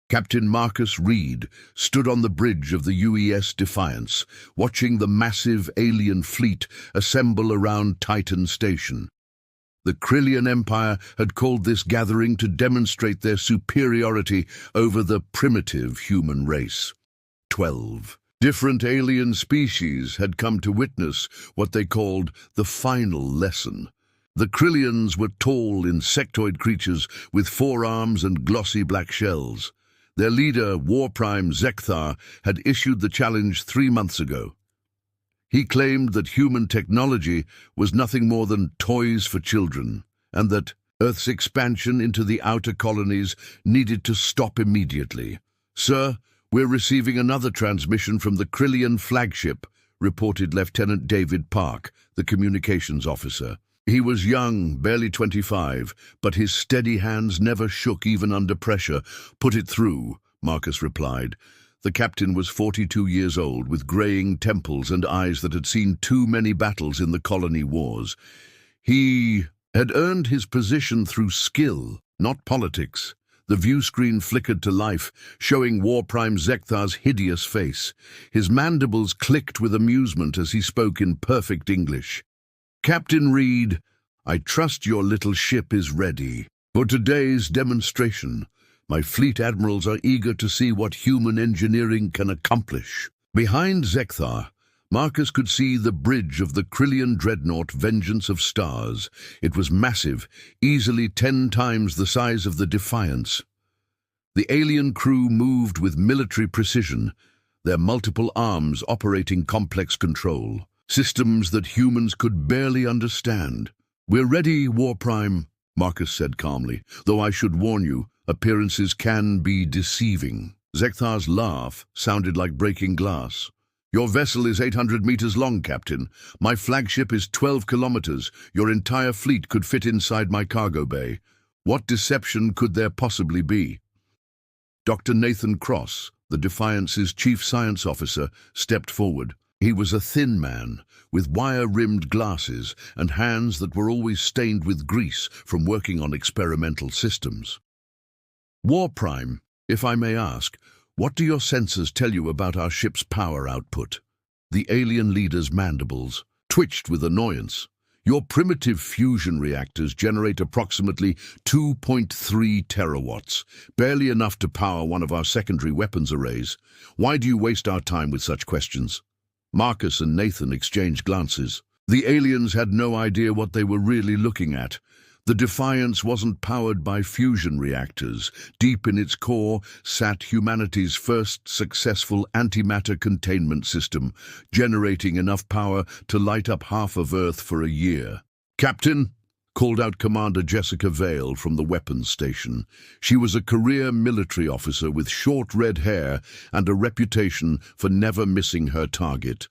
Captain Marcus Reed stood on the bridge of the UES Defiance, watching the massive alien fleet assemble around Titan Station. The Krillian Empire had called this gathering to demonstrate their superiority over the primitive human race. 12 different alien species had come to witness what they called the final lesson. The Krillians were tall, insectoid creatures with 4 arms and glossy black shells. Their leader, Warprime Zekthar, had issued the challenge 3 months ago. He claimed that human technology was nothing more than toys for children, and that Earth's expansion into the outer colonies needed to stop immediately. "Sir, we're receiving another transmission from the Krillian flagship," reported Lieutenant David Park, the communications officer. He was young, barely 25, but his steady hands never shook even under pressure. "Put it through," Marcus replied. The captain was 42 years old, with graying temples and eyes that had seen too many battles in the colony wars. He had earned his position through skill, not politics. The view screen flickered to life, showing Warprime Zekthar's hideous face. His mandibles clicked with amusement as he spoke in perfect English. "Captain Reed, I trust your little ship is ready for today's demonstration. My fleet admirals are eager to see what human engineering can accomplish." Behind Zekthar, Marcus could see the bridge of the Krillian dreadnought Vengeance of Stars. It was massive, easily 10 times the size of the Defiance. The alien crew moved with military precision, their multiple arms operating complex control. Systems that humans could barely understand. "We're ready, Warprime," Marcus said calmly, "though I should warn you, appearances can be deceiving." Zekthar's laugh sounded like breaking glass. "Your vessel is 800 meters long, Captain. My flagship is 12 kilometers. Your entire fleet could fit inside my cargo bay. What deception could there possibly be?" Dr. Nathan Cross, the Defiance's chief science officer, stepped forward. He was a thin man, with wire-rimmed glasses and hands that were always stained with grease from working on experimental systems. "Warprime, if I may ask, what do your sensors tell you about our ship's power output?" The alien leader's mandibles twitched with annoyance. "Your primitive fusion reactors generate approximately 2.3 terawatts, barely enough to power one of our secondary weapons arrays. Why do you waste our time with such questions?" Marcus and Nathan exchanged glances. The aliens had no idea what they were really looking at. The Defiance wasn't powered by fusion reactors. Deep in its core sat humanity's first successful antimatter containment system, generating enough power to light up half of Earth for a year. "Captain," called out Commander Jessica Vale from the weapons station. She was a career military officer with short red hair and a reputation for never missing her target.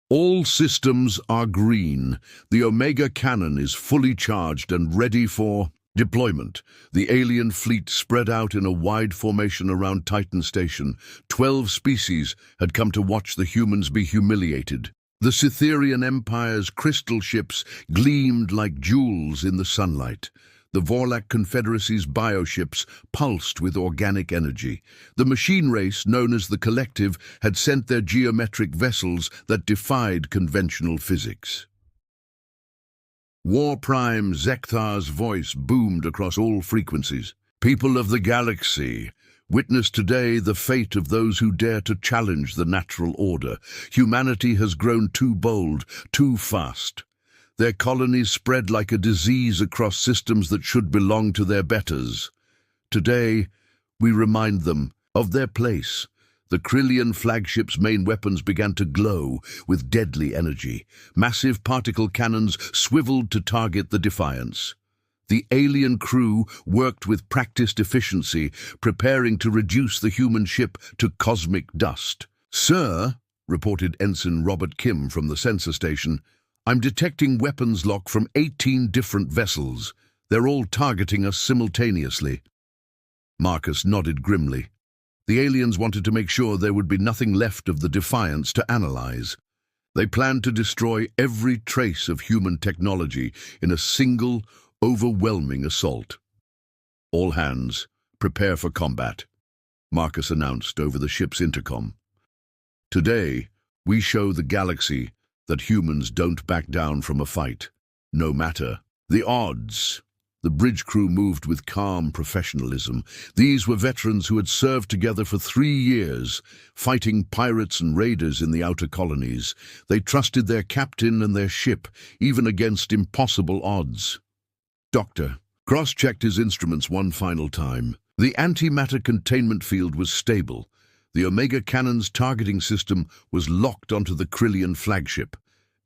"All systems are green. The Omega cannon is fully charged and ready for deployment." The alien fleet spread out in a wide formation around Titan Station. 12 species had come to watch the humans be humiliated. The Cytherian Empire's crystal ships gleamed like jewels in the sunlight. The Vorlak Confederacy's bioships pulsed with organic energy. The machine race, known as the Collective, had sent their geometric vessels that defied conventional physics. Warprime Zekthar's voice boomed across all frequencies. "People of the galaxy, witness today the fate of those who dare to challenge the natural order. Humanity has grown too bold, too fast. Their colonies spread like a disease across systems that should belong to their betters. Today, we remind them of their place." The Krillian flagship's main weapons began to glow with deadly energy. Massive particle cannons swiveled to target the Defiance. The alien crew worked with practiced efficiency, preparing to reduce the human ship to cosmic dust. "Sir," reported Ensign Robert Kim from the sensor station, "I'm detecting weapons lock from 18 different vessels. They're all targeting us simultaneously." Marcus nodded grimly. The aliens wanted to make sure there would be nothing left of the Defiance to analyze. They planned to destroy every trace of human technology in a single, overwhelming assault. "All hands, prepare for combat." Marcus announced over the ship's intercom. "Today, we show the galaxy that humans don't back down from a fight, no matter the odds." The bridge crew moved with calm professionalism. These were veterans who had served together for 3 years, fighting pirates and raiders in the outer colonies. They trusted their captain and their ship, even against impossible odds. Doctor cross-checked his instruments one final time. The antimatter containment field was stable. The Omega Cannon's targeting system was locked onto the Krillian flagship.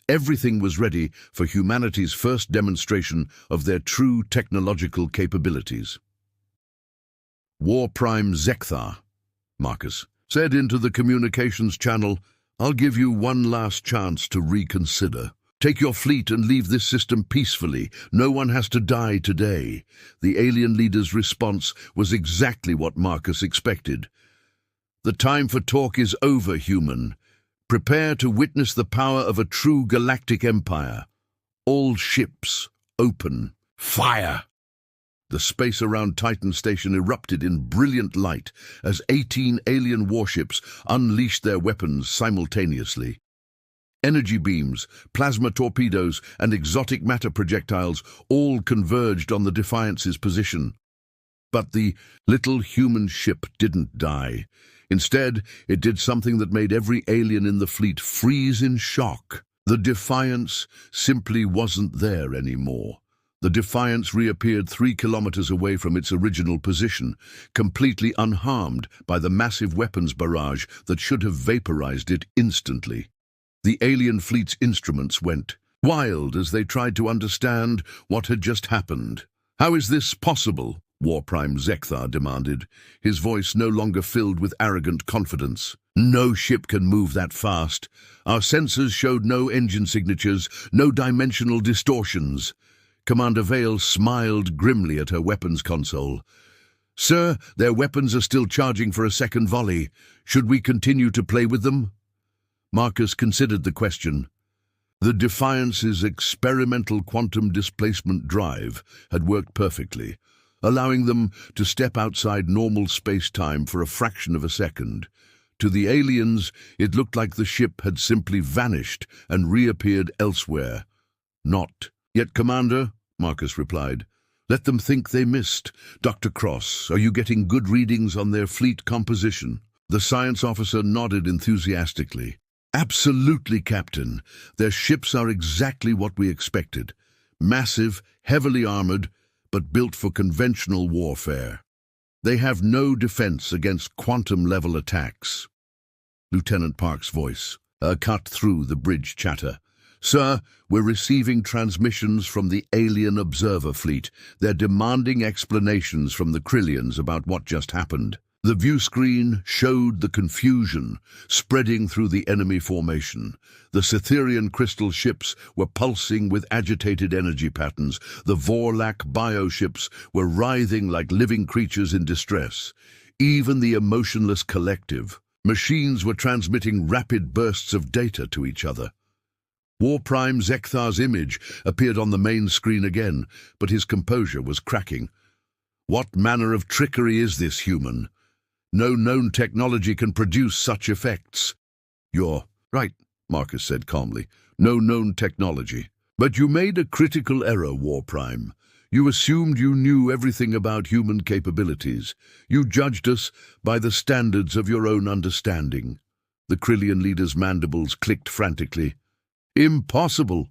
Everything was ready for humanity's first demonstration of their true technological capabilities. "War Prime Zekthar," Marcus said into the communications channel, "I'll give you one last chance to reconsider. Take your fleet and leave this system peacefully. No one has to die today." The alien leader's response was exactly what Marcus expected. "The time for talk is over, human. Prepare to witness the power of a true galactic empire. All ships, open fire." The space around Titan Station erupted in brilliant light as 18 alien warships unleashed their weapons simultaneously. Energy beams, plasma torpedoes, and exotic matter projectiles all converged on the Defiance's position. But the little human ship didn't die. Instead, it did something that made every alien in the fleet freeze in shock. The Defiance simply wasn't there anymore. The Defiance reappeared 3 kilometers away from its original position, completely unharmed by the massive weapons barrage that should have vaporized it instantly. The alien fleet's instruments went wild as they tried to understand what had just happened. "How is this possible?" War Prime Zekthar demanded, his voice no longer filled with arrogant confidence. "No ship can move that fast. Our sensors showed no engine signatures, no dimensional distortions." Commander Vale smiled grimly at her weapons console. "Sir, their weapons are still charging for a second volley. Should we continue to play with them?" Marcus considered the question. The Defiance's experimental quantum displacement drive had worked perfectly, allowing them to step outside normal space-time for a fraction of a second. To the aliens, it looked like the ship had simply vanished and reappeared elsewhere. "Not yet, Commander," Marcus replied. "Let them think they missed. Dr. Cross, are you getting good readings on their fleet composition?" The science officer nodded enthusiastically. "Absolutely, Captain. Their ships are exactly what we expected. Massive, heavily armored, but built for conventional warfare. They have no defense against quantum-level attacks." Lieutenant Park's voice cut through the bridge chatter. "Sir, we're receiving transmissions from the alien observer fleet. They're demanding explanations from the Krillians about what just happened." The view screen showed the confusion spreading through the enemy formation. The Cytherian crystal ships were pulsing with agitated energy patterns. The Vorlak bioships were writhing like living creatures in distress. Even the emotionless collective machines were transmitting rapid bursts of data to each other. War Prime Zekthar's image appeared on the main screen again, but his composure was cracking. "What manner of trickery is this, human? No known technology can produce such effects." "You're right," Marcus said calmly. "No known technology. But you made a critical error, War Prime. You assumed you knew everything about human capabilities. You judged us by the standards of your own understanding." The Krillian leader's mandibles clicked frantically. "Impossible.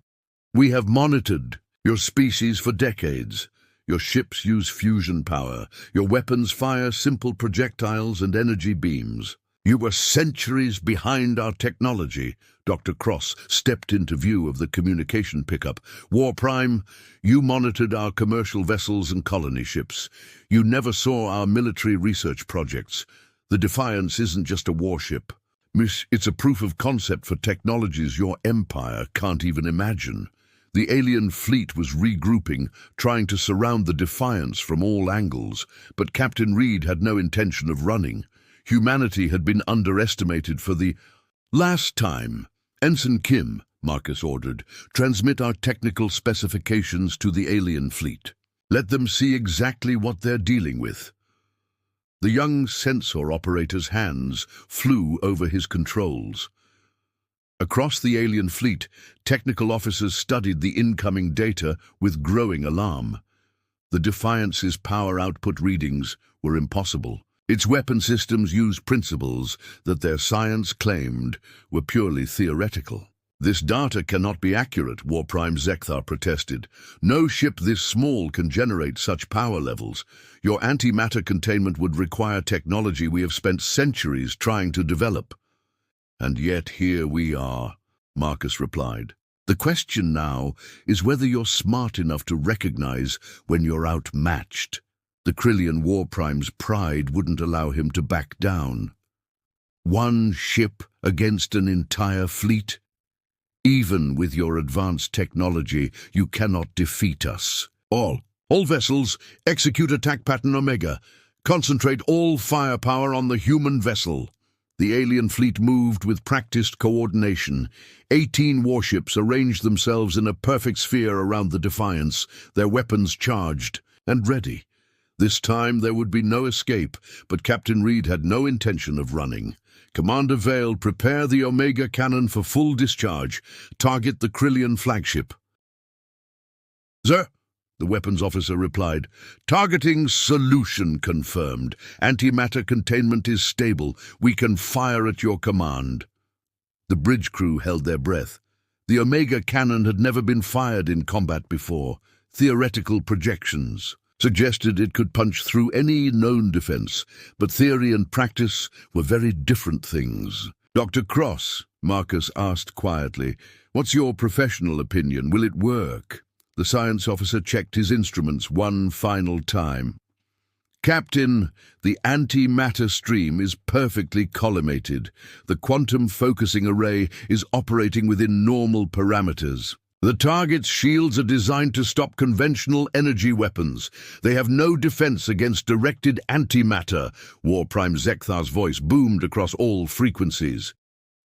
We have monitored your species for decades. Your ships use fusion power. Your weapons fire simple projectiles and energy beams. You were centuries behind our technology." Dr. Cross stepped into view of the communication pickup. "War Prime, you monitored our commercial vessels and colony ships. You never saw our military research projects. The Defiance isn't just a warship. It's a proof of concept for technologies your empire can't even imagine." The alien fleet was regrouping, trying to surround the Defiance from all angles, but Captain Reed had no intention of running. Humanity had been underestimated for the last time. "Ensign Kim," Marcus ordered, "transmit our technical specifications to the alien fleet. Let them see exactly what they're dealing with." The young sensor operator's hands flew over his controls. Across the alien fleet, technical officers studied the incoming data with growing alarm. The Defiance's power output readings were impossible. Its weapon systems used principles that their science claimed were purely theoretical. "This data cannot be accurate," War Prime Zekthar protested. "No ship this small can generate such power levels. Your antimatter containment would require technology we have spent centuries trying to develop." "And yet here we are," Marcus replied. "The question now is whether you're smart enough to recognize when you're outmatched." The Krillian War Prime's pride wouldn't allow him to back down. One ship against an entire fleet? "Even with your advanced technology, you cannot defeat us. All vessels, execute attack pattern Omega. Concentrate all firepower on the human vessel." The alien fleet moved with practiced coordination. 18 warships arranged themselves in a perfect sphere around the Defiance, their weapons charged and ready. This time there would be no escape, but Captain Reed had no intention of running. "Commander Vale, prepare the Omega cannon for full discharge. Target the Krillian flagship." "Sir," the weapons officer replied. "Targeting solution confirmed. Antimatter containment is stable. We can fire at your command." The bridge crew held their breath. The Omega cannon had never been fired in combat before. Theoretical projections suggested it could punch through any known defense, but theory and practice were very different things. "Dr. Cross," Marcus asked quietly, "what's your professional opinion? Will it work?" The science officer checked his instruments one final time. "Captain, the antimatter stream is perfectly collimated. The quantum focusing array is operating within normal parameters. The target's shields are designed to stop conventional energy weapons. They have no defense against directed antimatter." War Prime Zekthar's voice boomed across all frequencies.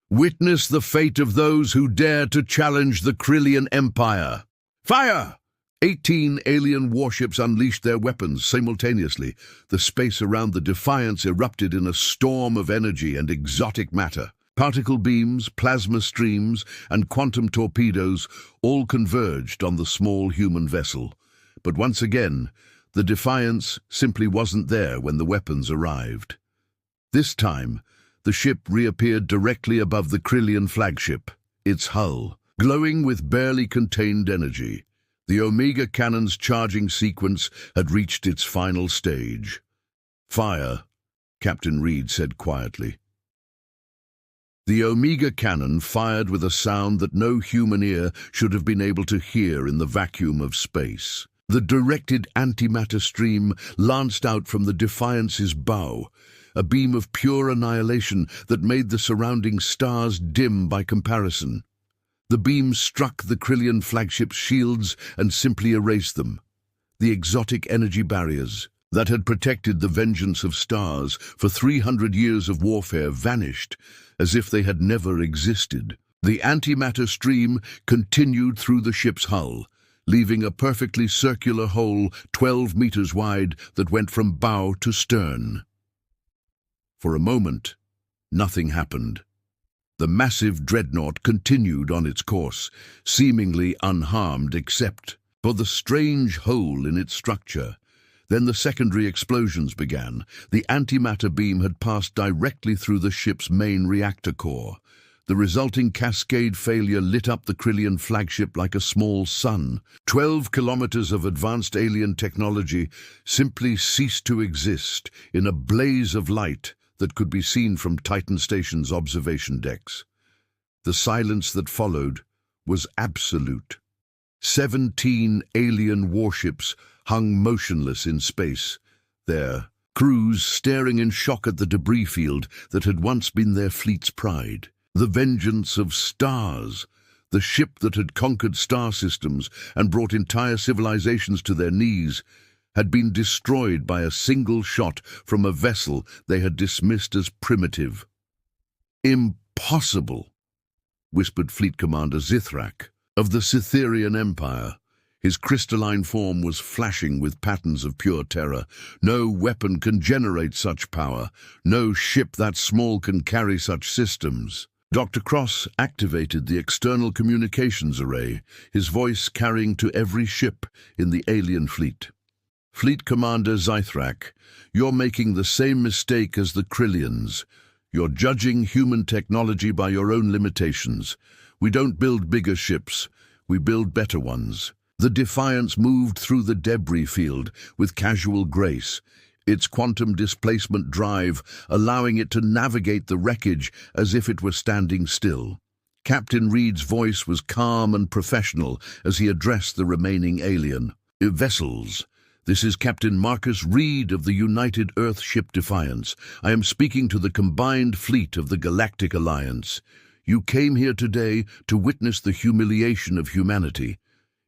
"Witness the fate of those who dare to challenge the Krillian Empire. Fire!" 18 alien warships unleashed their weapons simultaneously. The space around the Defiance erupted in a storm of energy and exotic matter. Particle beams, plasma streams, and quantum torpedoes all converged on the small human vessel. But once again, the Defiance simply wasn't there when the weapons arrived. This time, the ship reappeared directly above the Krillian flagship, its hull glowing with barely contained energy. The Omega cannon's charging sequence had reached its final stage. "Fire," Captain Reed said quietly. The Omega cannon fired with a sound that no human ear should have been able to hear in the vacuum of space. The directed antimatter stream lanced out from the Defiance's bow, a beam of pure annihilation that made the surrounding stars dim by comparison. The beam struck the Krillian flagship's shields and simply erased them. The exotic energy barriers that had protected the vengeance of stars for 300 years of warfare vanished, as if they had never existed. The antimatter stream continued through the ship's hull, leaving a perfectly circular hole 12 meters wide that went from bow to stern. For a moment, nothing happened. The massive dreadnought continued on its course, seemingly unharmed except for the strange hole in its structure. Then the secondary explosions began. The antimatter beam had passed directly through the ship's main reactor core. The resulting cascade failure lit up the Krillian flagship like a small sun. 12 kilometers of advanced alien technology simply ceased to exist in a blaze of light that could be seen from Titan Station's observation decks. The silence that followed was absolute. 17 alien warships hung motionless in space, their crews staring in shock at the debris field that had once been their fleet's pride. The vengeance of stars, the ship that had conquered star systems and brought entire civilizations to their knees, had been destroyed by a single shot from a vessel they had dismissed as primitive. "Impossible," whispered Fleet Commander Zithrak of the Cytherian Empire. His crystalline form was flashing with patterns of pure terror. No weapon can generate such power. No ship that small can carry such systems. Dr. Cross activated the external communications array, his voice carrying to every ship in the alien fleet. Fleet Commander Zythrak, you're making the same mistake as the Krillians. You're judging human technology by your own limitations. We don't build bigger ships, we build better ones. The Defiance moved through the debris field with casual grace, its quantum displacement drive allowing it to navigate the wreckage as if it were standing still. Captain Reed's voice was calm and professional as he addressed the remaining alien. Vessels, this is Captain Marcus Reed of the United Earthship Defiance. I am speaking to the combined fleet of the Galactic Alliance. You came here today to witness the humiliation of humanity.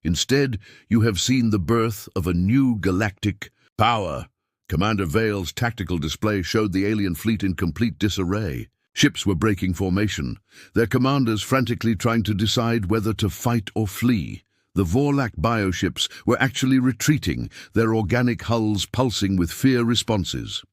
Instead, you have seen the birth of a new galactic power. Commander Vale's tactical display showed the alien fleet in complete disarray. Ships were breaking formation, their commanders frantically trying to decide whether to fight or flee. The Vorlak bioships were actually retreating, their organic hulls pulsing with fear responses.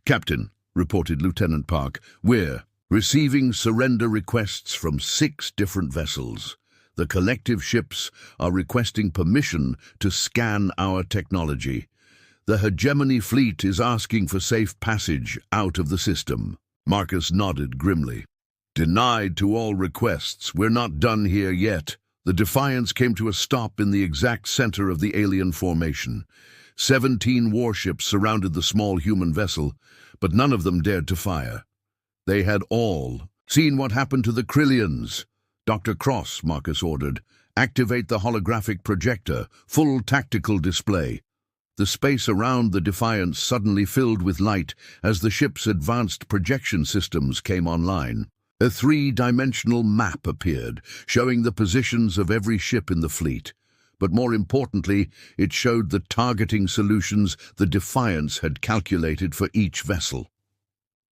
"Captain," reported Lieutenant Park, "we're receiving surrender requests from 6 different vessels. The collective ships are requesting permission to scan our technology. The Hegemony fleet is asking for safe passage out of the system." Marcus nodded grimly. "Denied to all requests. We're not done here yet." The Defiance came to a stop in the exact center of the alien formation. 17 warships surrounded the small human vessel, but none of them dared to fire. They had all seen what happened to the Krillians. "Dr. Cross," Marcus ordered, "activate the holographic projector, full tactical display." The space around the Defiance suddenly filled with light as the ship's advanced projection systems came online. A 3-dimensional map appeared, showing the positions of every ship in the fleet. But more importantly, it showed the targeting solutions the Defiance had calculated for each vessel.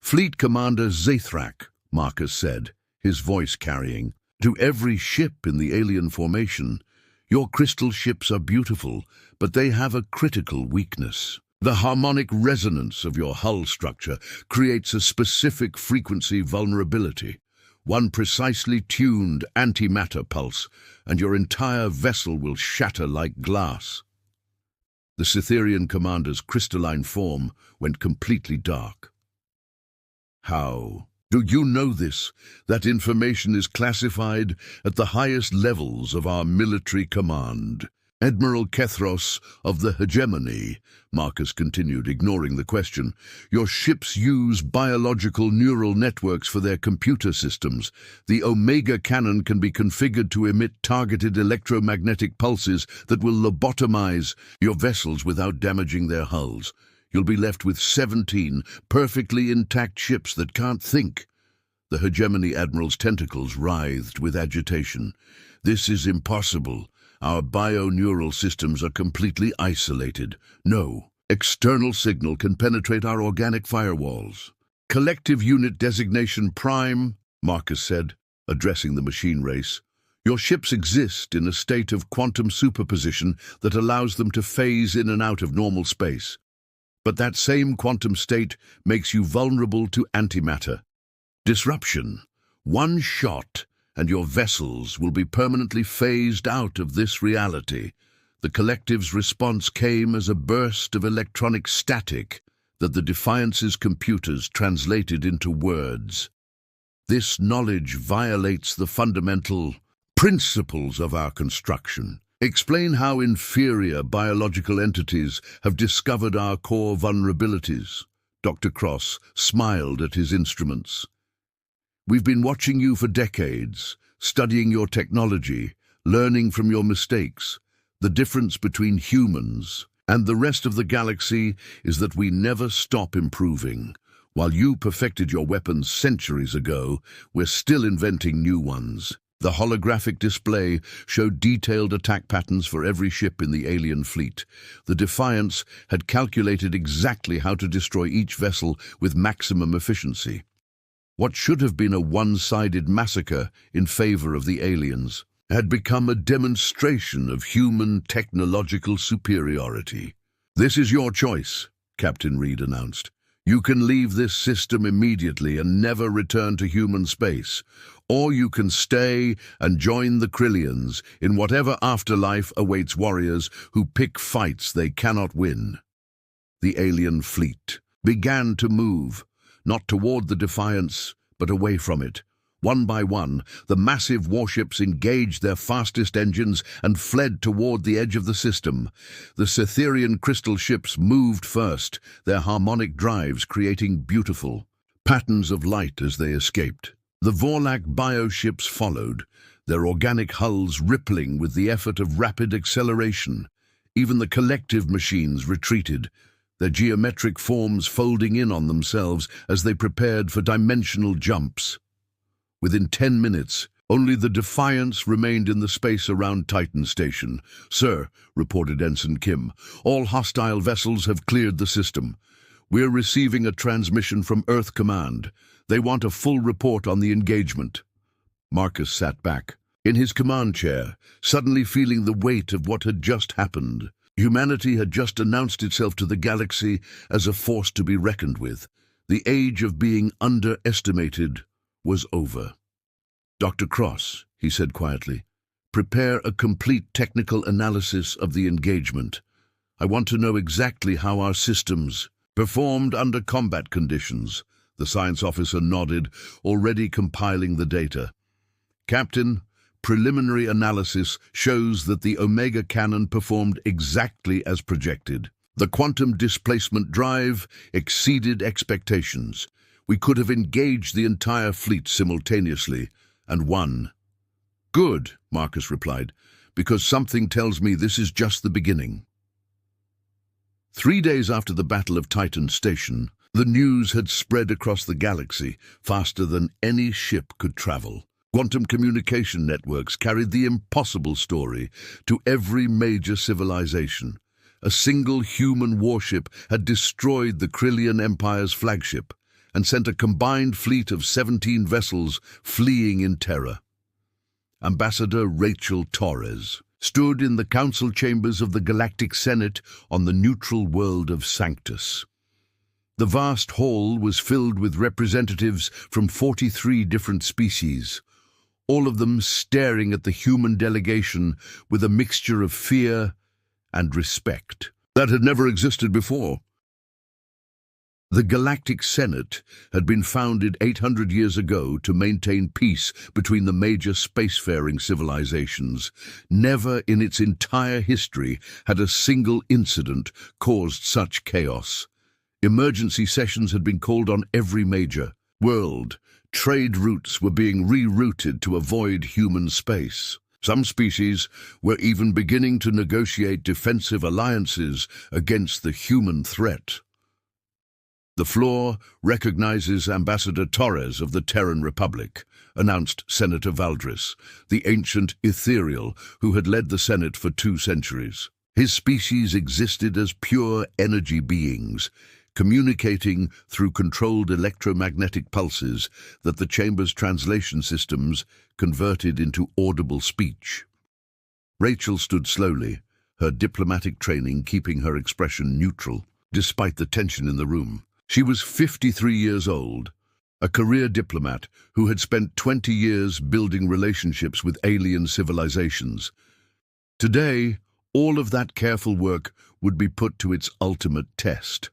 "Fleet Commander Zythrak," Marcus said, his voice carrying, "to every ship in the alien formation, your crystal ships are beautiful, but they have a critical weakness. The harmonic resonance of your hull structure creates a specific frequency vulnerability, one precisely tuned antimatter pulse, and your entire vessel will shatter like glass." The Cytherian commander's crystalline form went completely dark. "How do you know this? That information is classified at the highest levels of our military command." "Admiral Kethros of the Hegemony," Marcus continued, ignoring the question, "your ships use biological neural networks for their computer systems. The Omega cannon can be configured to emit targeted electromagnetic pulses that will lobotomize your vessels without damaging their hulls. You'll be left with 17 perfectly intact ships that can't think." The Hegemony Admiral's tentacles writhed with agitation. "This is impossible. Our bio-neural systems are completely isolated. No external signal can penetrate our organic firewalls." "Collective Unit Designation Prime," Marcus said, addressing the machine race. "Your ships exist in a state of quantum superposition that allows them to phase in and out of normal space. But that same quantum state makes you vulnerable to antimatter disruption. One shot and your vessels will be permanently phased out of this reality." The collective's response came as a burst of electronic static that the Defiance's computers translated into words. "This knowledge violates the fundamental principles of our construction. Explain how inferior biological entities have discovered our core vulnerabilities." Dr. Cross smiled at his instruments. "We've been watching you for decades, studying your technology, learning from your mistakes. The difference between humans and the rest of the galaxy is that we never stop improving. While you perfected your weapons centuries ago, we're still inventing new ones." The holographic display showed detailed attack patterns for every ship in the alien fleet. The Defiance had calculated exactly how to destroy each vessel with maximum efficiency. What should have been a one-sided massacre in favor of the aliens had become a demonstration of human technological superiority. "This is your choice," Captain Reed announced. "You can leave this system immediately and never return to human space, or you can stay and join the Krillians in whatever afterlife awaits warriors who pick fights they cannot win." The alien fleet began to move, not toward the Defiance, but away from it. One by one, the massive warships engaged their fastest engines and fled toward the edge of the system. The Cytherian crystal ships moved first, their harmonic drives creating beautiful patterns of light as they escaped. The Vorlak bioships followed, their organic hulls rippling with the effort of rapid acceleration. Even the collective machines retreated, their geometric forms folding in on themselves as they prepared for dimensional jumps. Within 10 minutes, only the Defiance remained in the space around Titan Station. "Sir," reported Ensign Kim, "all hostile vessels have cleared the system. We're receiving a transmission from Earth Command. They want a full report on the engagement." Marcus sat back, in his command chair, suddenly feeling the weight of what had just happened. Humanity had just announced itself to the galaxy as a force to be reckoned with. The age of being underestimated was over. "Dr. Cross," he said quietly, "prepare a complete technical analysis of the engagement. I want to know exactly how our systems performed under combat conditions." The science officer nodded, already compiling the data. "Captain, preliminary analysis shows that the Omega cannon performed exactly as projected. The quantum displacement drive exceeded expectations. We could have engaged the entire fleet simultaneously and won." "Good," Marcus replied, "because something tells me this is just the beginning." 3 days after the Battle of Titan Station, the news had spread across the galaxy faster than any ship could travel. Quantum communication networks carried the impossible story to every major civilization. A single human warship had destroyed the Krillian Empire's flagship and sent a combined fleet of 17 vessels fleeing in terror. Ambassador Rachel Torres stood in the council chambers of the Galactic Senate on the neutral world of Sanctus. The vast hall was filled with representatives from 43 different species, all of them staring at the human delegation with a mixture of fear and respect. That had never existed before. The Galactic Senate had been founded 800 years ago to maintain peace between the major spacefaring civilizations. Never in its entire history had a single incident caused such chaos. Emergency sessions had been called on every major world. Trade routes were being rerouted to avoid human space. Some species were even beginning to negotiate defensive alliances against the human threat. "The floor recognizes Ambassador Torres of the Terran Republic," announced Senator Valdris, the ancient ethereal who had led the Senate for 2 centuries. His species existed as pure energy beings, communicating through controlled electromagnetic pulses that the chamber's translation systems converted into audible speech. Rachel stood slowly, her diplomatic training keeping her expression neutral, despite the tension in the room. She was 53 years old, a career diplomat who had spent 20 years building relationships with alien civilizations. Today, all of that careful work would be put to its ultimate test.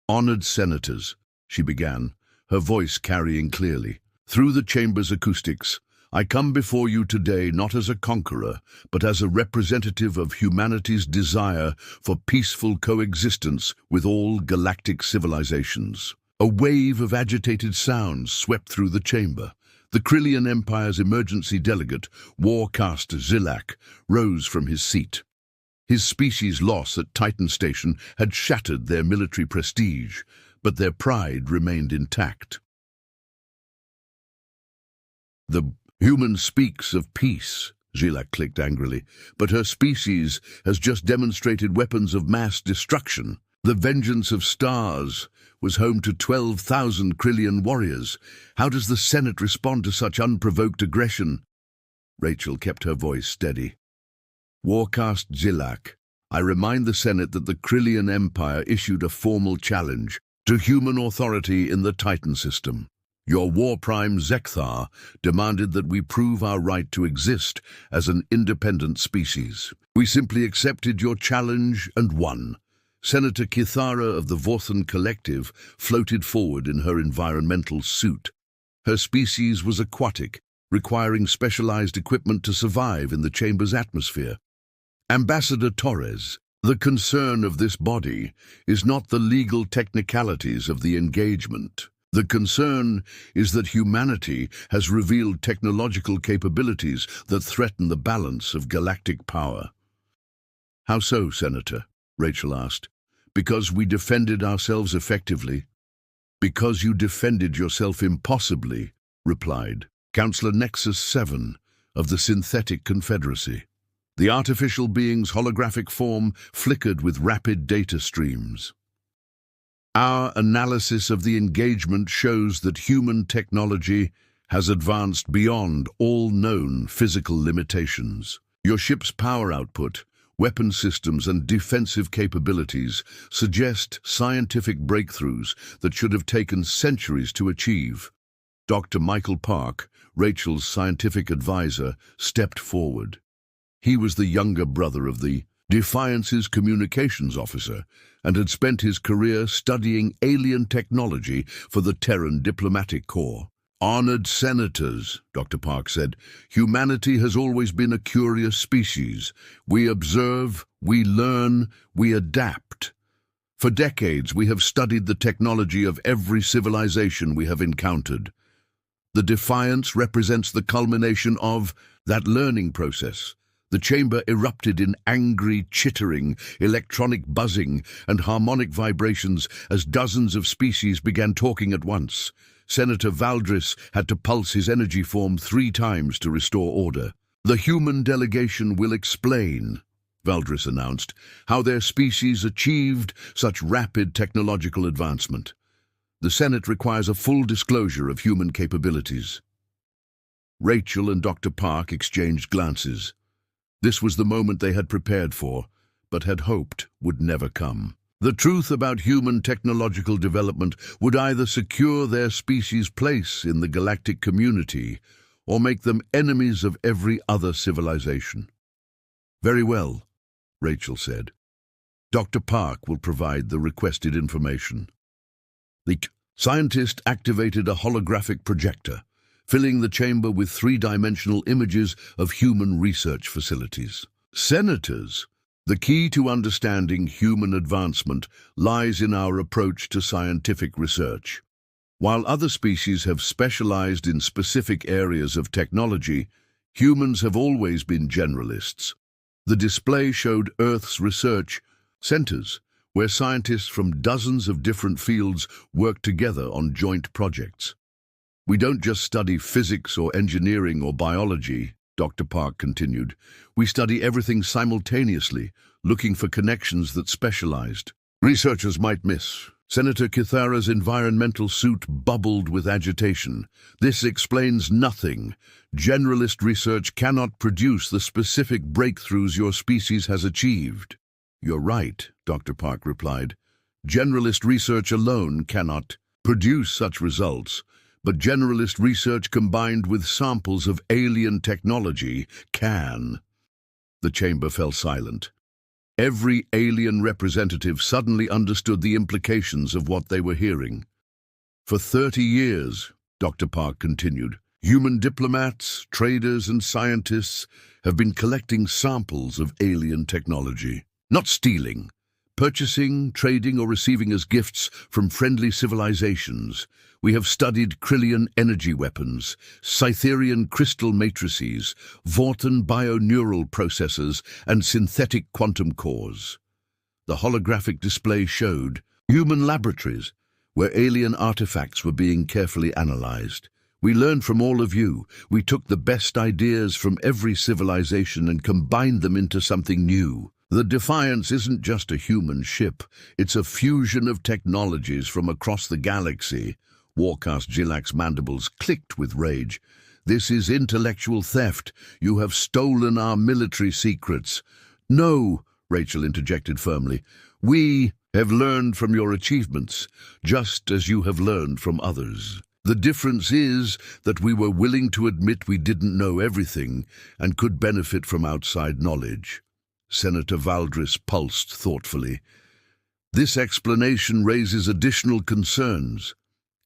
"Honored senators," she began, her voice carrying clearly through the chamber's acoustics, "I come before you today not as a conqueror, but as a representative of humanity's desire for peaceful coexistence with all galactic civilizations." A wave of agitated sounds swept through the chamber. The Krillian Empire's emergency delegate, Warcast Zilak, rose from his seat. His species' loss at Titan Station had shattered their military prestige, but their pride remained intact. "The human speaks of peace," Zilak clicked angrily, "but her species has just demonstrated weapons of mass destruction. The Vengeance of Stars was home to 12,000 Krillian warriors. How does the Senate respond to such unprovoked aggression?" Rachel kept her voice steady. Warcast Zilak, I remind the Senate that the Krillian Empire issued a formal challenge to human authority in the Titan system. Your war prime Zekthar demanded that we prove our right to exist as an independent species. We simply accepted your challenge and won. Senator Kithara of the Vorthan Collective floated forward in her environmental suit. Her species was aquatic, requiring specialized equipment to survive in the chamber's atmosphere. Ambassador Torres, the concern of this body is not the legal technicalities of the engagement. The concern is that humanity has revealed technological capabilities that threaten the balance of galactic power. How so, Senator? Rachel asked. Because we defended ourselves effectively. Because you defended yourself impossibly, replied Counselor Nexus 7 of the Synthetic Confederacy. The artificial being's holographic form flickered with rapid data streams. Our analysis of the engagement shows that human technology has advanced beyond all known physical limitations. Your ship's power output, weapon systems and defensive capabilities suggest scientific breakthroughs that should have taken centuries to achieve. Dr. Michael Park, Rachel's scientific advisor, stepped forward. He was the younger brother of the Defiance's communications officer and had spent his career studying alien technology for the Terran Diplomatic Corps. Honored senators, Dr. Park said, humanity has always been a curious species. We observe, we learn, we adapt. For decades, we have studied the technology of every civilization we have encountered. The Defiance represents the culmination of that learning process. The chamber erupted in angry chittering, electronic buzzing, and harmonic vibrations as dozens of species began talking at once. Senator Valdris had to pulse his energy form 3 times to restore order. The human delegation will explain, Valdris announced, how their species achieved such rapid technological advancement. The Senate requires a full disclosure of human capabilities. Rachel and Dr. Park exchanged glances. This was the moment they had prepared for, but had hoped would never come. The truth about human technological development would either secure their species' place in the galactic community or make them enemies of every other civilization. Very well, Rachel said. Dr. Park will provide the requested information. The scientist activated a holographic projector, filling the chamber with 3-dimensional images of human research facilities. Senators, the key to understanding human advancement lies in our approach to scientific research. While other species have specialized in specific areas of technology, humans have always been generalists. The display showed Earth's research centers, where scientists from dozens of different fields work together on joint projects. We don't just study physics or engineering or biology, Dr. Park continued. We study everything simultaneously, looking for connections that specialized researchers might miss. Senator Kithara's environmental suit bubbled with agitation. This explains nothing. Generalist research cannot produce the specific breakthroughs your species has achieved. You're right, Dr. Park replied. Generalist research alone cannot produce such results. But generalist research combined with samples of alien technology can. The chamber fell silent. Every alien representative suddenly understood the implications of what they were hearing. For 30 years, Dr. Park continued, human diplomats, traders, and scientists have been collecting samples of alien technology. Not stealing, purchasing, trading, or receiving as gifts from friendly civilizations. We have studied Krillian energy weapons, Cytherian crystal matrices, Vorthan bioneural processors, and synthetic quantum cores. The holographic display showed human laboratories where alien artifacts were being carefully analyzed. We learned from all of you. We took the best ideas from every civilization and combined them into something new. The Defiance isn't just a human ship. It's a fusion of technologies from across the galaxy. Warcast Jilak's mandibles clicked with rage. This is intellectual theft. You have stolen our military secrets." "No," Rachel interjected firmly. "We have learned from your achievements, just as you have learned from others. The difference is that we were willing to admit we didn't know everything and could benefit from outside knowledge." Senator Valdris pulsed thoughtfully. "This explanation raises additional concerns.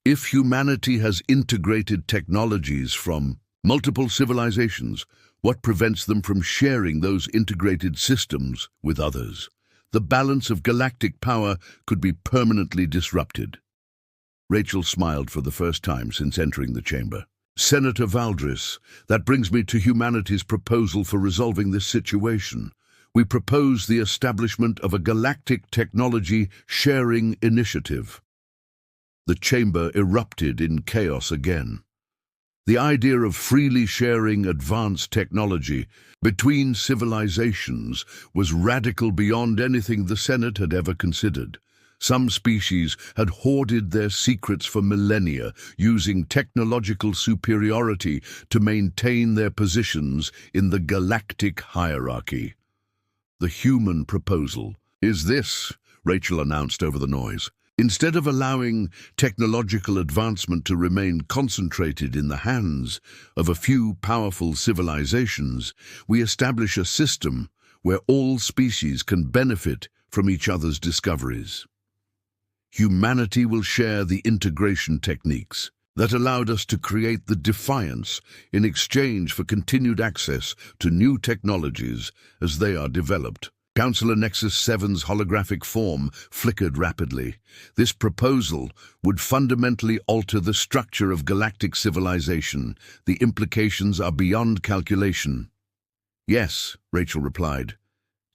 If humanity has integrated technologies from multiple civilizations, what prevents them from sharing those integrated systems with others? The balance of galactic power could be permanently disrupted." Rachel smiled for the first time since entering the chamber. "Senator Valdris, that brings me to humanity's proposal for resolving this situation. We propose the establishment of a galactic technology sharing initiative." The chamber erupted in chaos again. The idea of freely sharing advanced technology between civilizations was radical beyond anything the Senate had ever considered. Some species had hoarded their secrets for millennia, using technological superiority to maintain their positions in the galactic hierarchy. "The human proposal is this," Rachel announced over the noise. "Instead of allowing technological advancement to remain concentrated in the hands of a few powerful civilizations, we establish a system where all species can benefit from each other's discoveries. Humanity will share the integration techniques that allowed us to create the Defiance in exchange for continued access to new technologies as they are developed." Counselor Nexus 7's holographic form flickered rapidly. "This proposal would fundamentally alter the structure of galactic civilization. The implications are beyond calculation." "Yes," Rachel replied.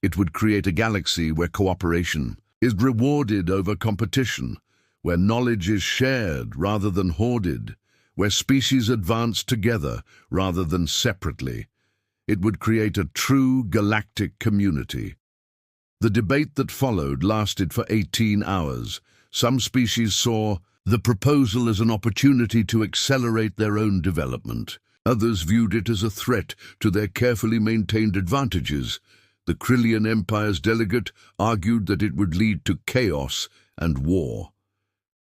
"It would create a galaxy where cooperation is rewarded over competition, where knowledge is shared rather than hoarded, where species advance together rather than separately. It would create a true galactic community." The debate that followed lasted for 18 hours. Some species saw the proposal as an opportunity to accelerate their own development. Others viewed it as a threat to their carefully maintained advantages. The Krillian Empire's delegate argued that it would lead to chaos and war.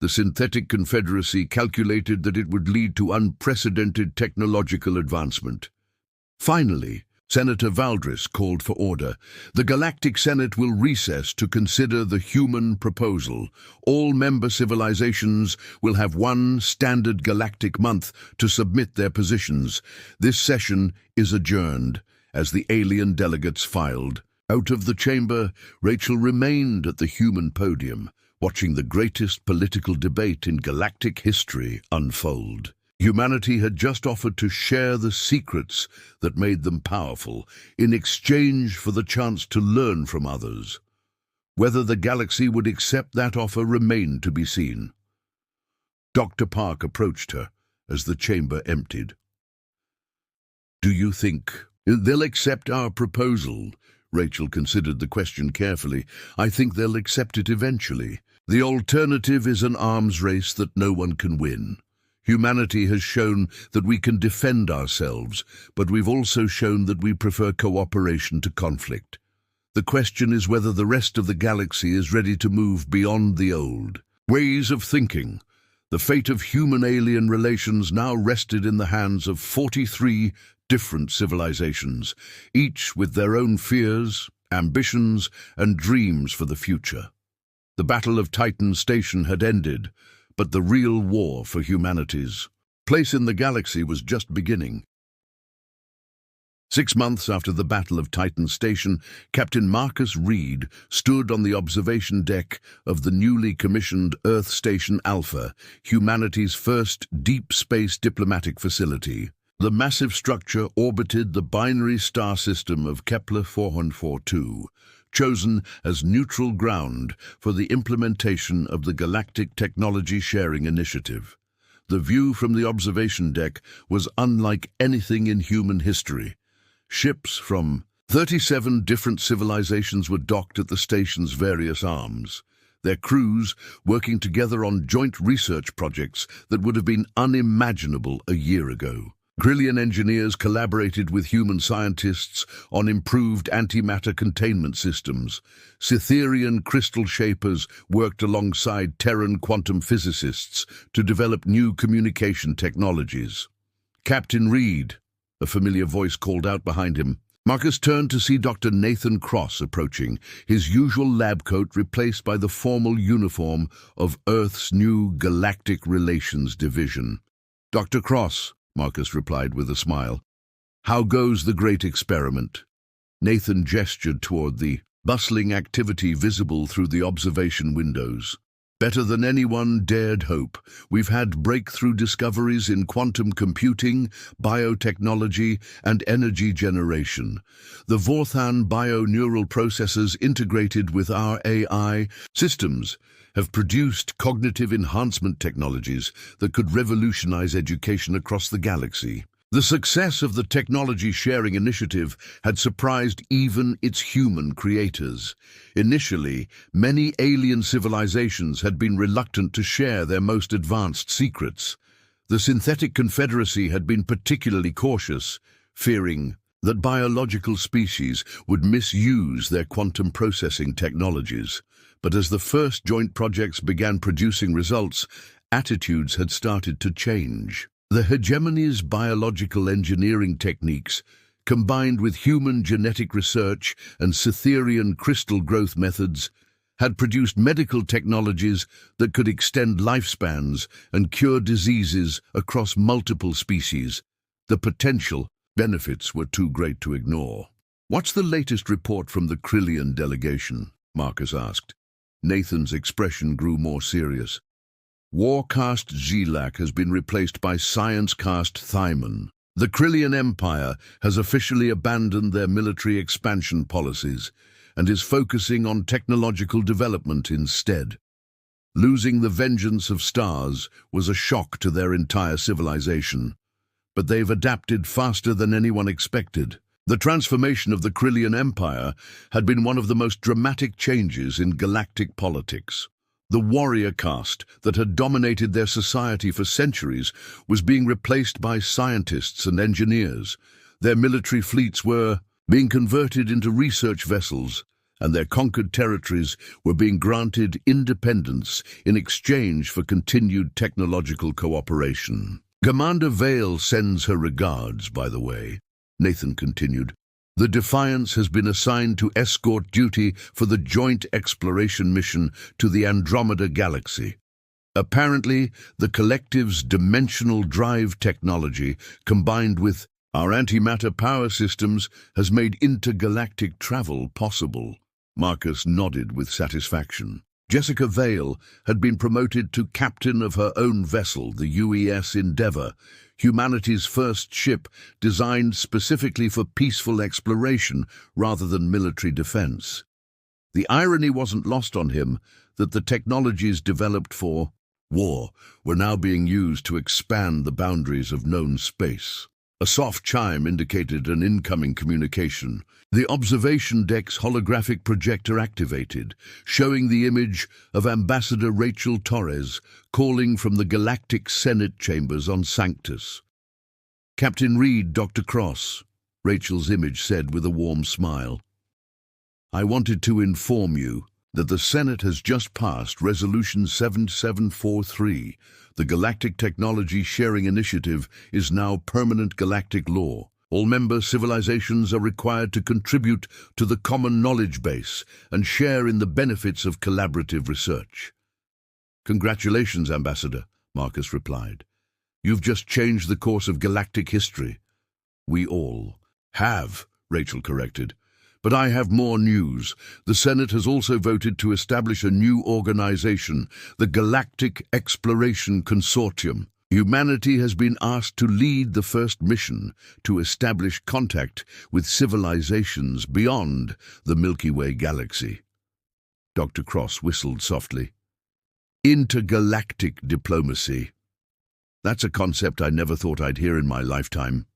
The Synthetic Confederacy calculated that it would lead to unprecedented technological advancement. Finally, Senator Valdris called for order. "The Galactic Senate will recess to consider the human proposal. All member civilizations will have one standard galactic month to submit their positions. This session is adjourned." As the alien delegates filed out of the chamber, Rachel remained at the human podium, watching the greatest political debate in galactic history unfold. Humanity had just offered to share the secrets that made them powerful in exchange for the chance to learn from others. Whether the galaxy would accept that offer remained to be seen. Dr. Park approached her as the chamber emptied. "Do you think they'll accept our proposal?" Rachel considered the question carefully. "I think they'll accept it eventually. The alternative is an arms race that no one can win. Humanity has shown that we can defend ourselves, but we've also shown that we prefer cooperation to conflict. The question is whether the rest of the galaxy is ready to move beyond the old ways of thinking. The fate of human-alien relations now rested in the hands of 43 different civilizations, each with their own fears, ambitions, and dreams for the future. The Battle of Titan Station had ended, but the real war for humanity's place in the galaxy was just beginning. 6 months after the Battle of Titan Station, Captain Marcus Reed stood on the observation deck of the newly commissioned Earth Station Alpha, humanity's first deep space diplomatic facility. The massive structure orbited the binary star system of Kepler 442, chosen as neutral ground for the implementation of the Galactic Technology Sharing Initiative. The view from the observation deck was unlike anything in human history. Ships from 37 different civilizations were docked at the station's various arms, their crews working together on joint research projects that would have been unimaginable a year ago. Grillian engineers collaborated with human scientists on improved antimatter containment systems. Cytherian crystal shapers worked alongside Terran quantum physicists to develop new communication technologies. "Captain Reed," a familiar voice called out behind him. Marcus turned to see Dr. Nathan Cross approaching, his usual lab coat replaced by the formal uniform of Earth's new Galactic Relations Division. "Dr. Cross," Marcus replied with a smile. "How goes the great experiment?" Nathan gestured toward the bustling activity visible through the observation windows. "Better than anyone dared hope. We've had breakthrough discoveries in quantum computing, biotechnology, and energy generation. The Vorthan bio-neural processors integrated with our AI systems have produced cognitive enhancement technologies that could revolutionize education across the galaxy. The success of the technology sharing initiative had surprised even its human creators. Initially, many alien civilizations had been reluctant to share their most advanced secrets. The Synthetic Confederacy had been particularly cautious, fearing that biological species would misuse their quantum processing technologies. But as the first joint projects began producing results, attitudes had started to change. The hegemony's biological engineering techniques, combined with human genetic research and Cytherian crystal growth methods, had produced medical technologies that could extend lifespans and cure diseases across multiple species. The potential benefits were too great to ignore. "What's the latest report from the Krillian delegation?" Marcus asked. Nathan's expression grew more serious. "Warcast Zilak has been replaced by Science-cast Thyman. The Krillian Empire has officially abandoned their military expansion policies and is focusing on technological development instead. Losing the vengeance of stars was a shock to their entire civilization, but they've adapted faster than anyone expected. The transformation of the Krillian Empire had been one of the most dramatic changes in galactic politics. The warrior caste that had dominated their society for centuries was being replaced by scientists and engineers. Their military fleets were being converted into research vessels, and their conquered territories were being granted independence in exchange for continued technological cooperation. "Commander Vale sends her regards, by the way," Nathan continued. "The Defiance has been assigned to escort duty for the joint exploration mission to the Andromeda Galaxy. Apparently, the collective's dimensional drive technology, combined with our antimatter power systems, has made intergalactic travel possible." Marcus nodded with satisfaction. Jessica Vale had been promoted to captain of her own vessel, the UES Endeavour, humanity's first ship designed specifically for peaceful exploration rather than military defense. The irony wasn't lost on him that the technologies developed for war were now being used to expand the boundaries of known space. A soft chime indicated an incoming communication. The observation deck's holographic projector activated, showing the image of Ambassador Rachel Torres calling from the Galactic Senate chambers on Sanctus. "Captain Reed, Dr. Cross," Rachel's image said with a warm smile. "I wanted to inform you that the Senate has just passed Resolution 7743. The Galactic Technology Sharing Initiative is now permanent galactic law. All member civilizations are required to contribute to the common knowledge base and share in the benefits of collaborative research." "Congratulations, Ambassador," Marcus replied. "You've just changed the course of galactic history." "We all have," Rachel corrected. "But I have more news. The Senate has also voted to establish a new organization, the Galactic Exploration Consortium. Humanity has been asked to lead the first mission to establish contact with civilizations beyond the Milky Way galaxy." Dr. Cross whistled softly. "Intergalactic diplomacy. That's a concept I never thought I'd hear in my lifetime."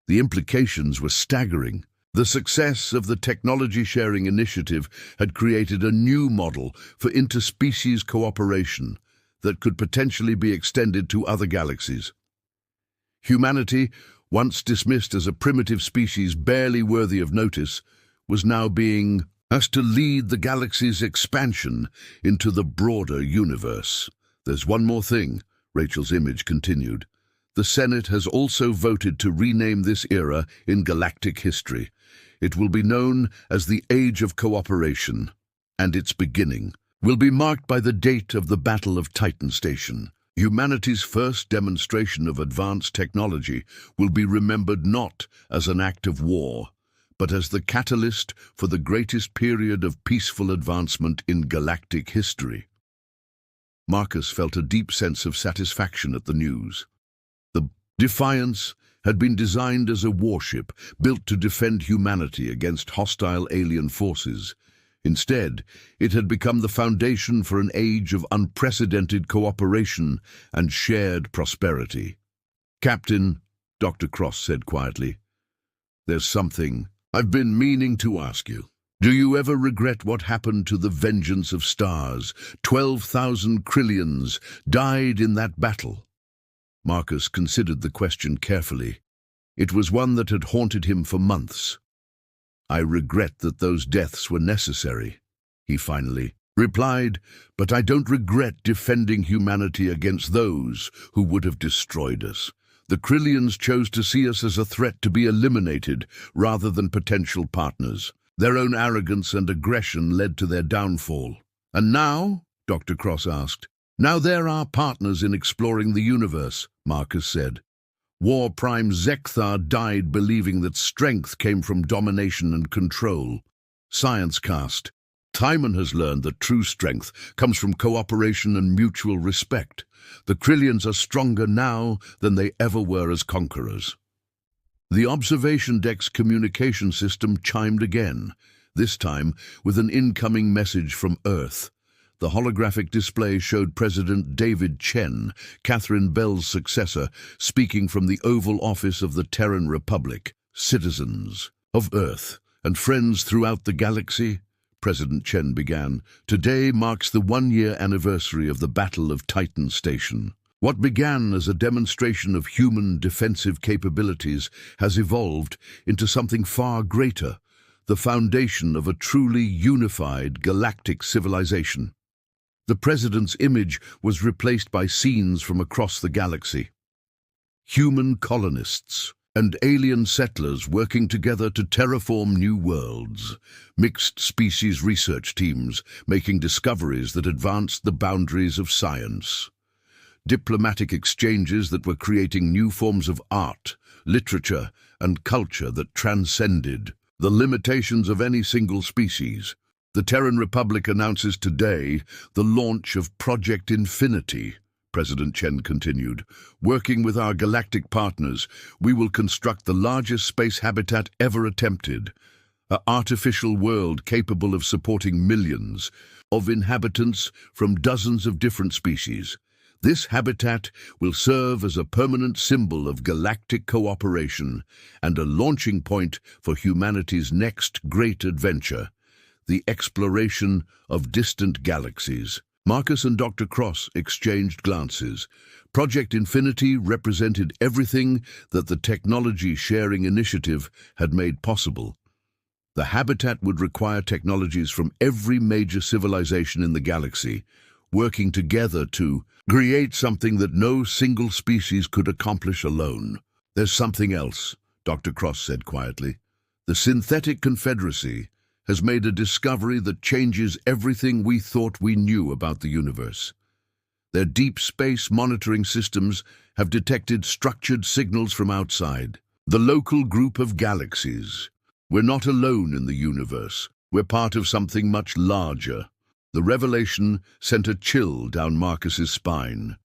The implications were staggering. The success of the technology sharing initiative had created a new model for interspecies cooperation that could potentially be extended to other galaxies. Humanity, once dismissed as a primitive species barely worthy of notice, was now being asked to lead the galaxy's expansion into the broader universe. There's one more thing, Rachel's image continued. The Senate has also voted to rename this era in galactic history. It will be known as the Age of Cooperation, and its beginning will be marked by the date of the Battle of Titan Station. Humanity's first demonstration of advanced technology will be remembered not as an act of war, but as the catalyst for the greatest period of peaceful advancement in galactic history. Marcus felt a deep sense of satisfaction at the news. The Defiance had been designed as a warship built to defend humanity against hostile alien forces. Instead, it had become the foundation for an age of unprecedented cooperation and shared prosperity. "Captain," Dr. Cross said quietly, "there's something I've been meaning to ask you. Do you ever regret what happened to the vengeance of stars? 12,000 Krillians died in that battle." Marcus considered the question carefully. It was one that had haunted him for months. "I regret that those deaths were necessary," he finally replied, "but I don't regret defending humanity against those who would have destroyed us. The Krillians chose to see us as a threat to be eliminated rather than potential partners. Their own arrogance and aggression led to their downfall. And now?" Dr. Cross asked. "Now they're our partners in exploring the universe," Marcus said. "War Prime Zekthar died believing that strength came from domination and control. Science cast. Timon has learned that true strength comes from cooperation and mutual respect. The Krillians are stronger now than they ever were as conquerors." The observation deck's communication system chimed again, this time with an incoming message from Earth. The holographic display showed President David Chen, Catherine Bell's successor, speaking from the Oval Office of the Terran Republic. "Citizens of Earth and friends throughout the galaxy," President Chen began, "today marks the one-year anniversary of the Battle of Titan Station. What began as a demonstration of human defensive capabilities has evolved into something far greater, the foundation of a truly unified galactic civilization." The president's image was replaced by scenes from across the galaxy. Human colonists and alien settlers working together to terraform new worlds. Mixed species research teams making discoveries that advanced the boundaries of science. Diplomatic exchanges that were creating new forms of art, literature, and culture that transcended the limitations of any single species. The Terran Republic announces today the launch of Project Infinity, President Chen continued. "Working with our galactic partners, we will construct the largest space habitat ever attempted, an artificial world capable of supporting millions of inhabitants from dozens of different species. This habitat will serve as a permanent symbol of galactic cooperation and a launching point for humanity's next great adventure, the exploration of distant galaxies." Marcus and Dr. Cross exchanged glances. Project Infinity represented everything that the technology-sharing initiative had made possible. The habitat would require technologies from every major civilization in the galaxy, working together to create something that no single species could accomplish alone. "There's something else," Dr. Cross said quietly. "The Synthetic Confederacy has made a discovery that changes everything we thought we knew about the universe. Their deep space monitoring systems have detected structured signals from outside. The local group of galaxies. We're not alone in the universe. We're part of something much larger." The revelation sent a chill down Marcus's spine.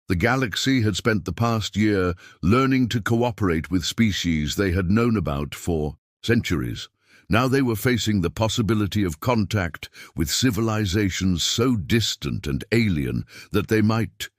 The galaxy had spent the past year learning to cooperate with species they had known about for centuries. Now they were facing the possibility of contact with civilizations so distant and alien that they might